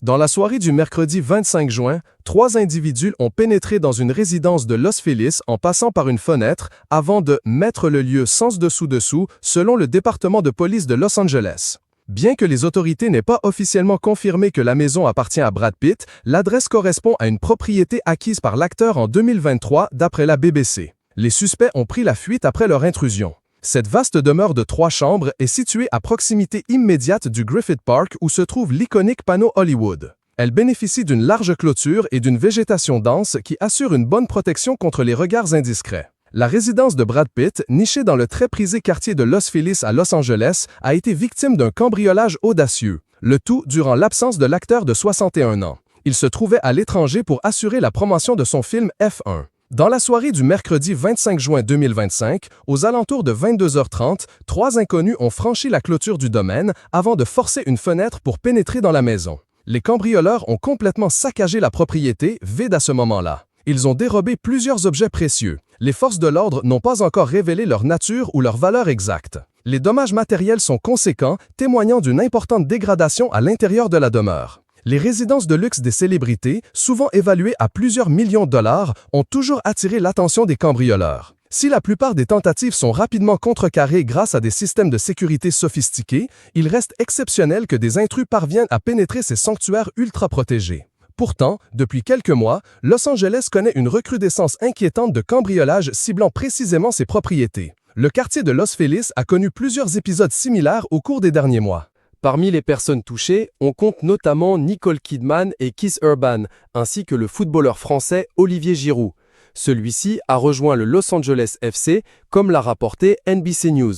Dans la soirée du mercredi 25 juin, 3 individus ont pénétré dans une résidence de Los Feliz en passant par une fenêtre avant de mettre le lieu sans dessous-dessous, selon le département de police de Los Angeles. Bien que les autorités n'aient pas officiellement confirmé que la maison appartient à Brad Pitt, l'adresse correspond à une propriété acquise par l'acteur en 2023 d'après la BBC. Les suspects ont pris la fuite après leur intrusion. Cette vaste demeure de 3 chambres est située à proximité immédiate du Griffith Park où se trouve l'iconique panneau Hollywood. Elle bénéficie d'une large clôture et d'une végétation dense qui assure une bonne protection contre les regards indiscrets. La résidence de Brad Pitt, nichée dans le très prisé quartier de Los Feliz à Los Angeles, a été victime d'un cambriolage audacieux, le tout durant l'absence de l'acteur de 61 ans. Il se trouvait à l'étranger pour assurer la promotion de son film F1. Dans la soirée du mercredi 25 juin 2025, aux alentours de 22h30, 3 inconnus ont franchi la clôture du domaine avant de forcer une fenêtre pour pénétrer dans la maison. Les cambrioleurs ont complètement saccagé la propriété, vide à ce moment-là. Ils ont dérobé plusieurs objets précieux. Les forces de l'ordre n'ont pas encore révélé leur nature ou leur valeur exacte. Les dommages matériels sont conséquents, témoignant d'une importante dégradation à l'intérieur de la demeure. Les résidences de luxe des célébrités, souvent évaluées à plusieurs millions de dollars, ont toujours attiré l'attention des cambrioleurs. Si la plupart des tentatives sont rapidement contrecarrées grâce à des systèmes de sécurité sophistiqués, il reste exceptionnel que des intrus parviennent à pénétrer ces sanctuaires ultra protégés. Pourtant, depuis quelques mois, Los Angeles connaît une recrudescence inquiétante de cambriolages ciblant précisément ses propriétés. Le quartier de Los Feliz a connu plusieurs épisodes similaires au cours des derniers mois. Parmi les personnes touchées, on compte notamment Nicole Kidman et Keith Urban, ainsi que le footballeur français Olivier Giroud. Celui-ci a rejoint le Los Angeles FC, comme l'a rapporté NBC News.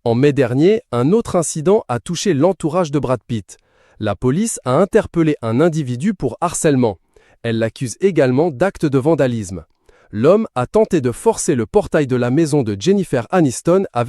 En mai dernier, un autre incident a touché l'entourage de Brad Pitt. La police a interpellé un individu pour harcèlement. Elle l'accuse également d'actes de vandalisme. L'homme a tenté de forcer le portail de la maison de Jennifer Aniston avec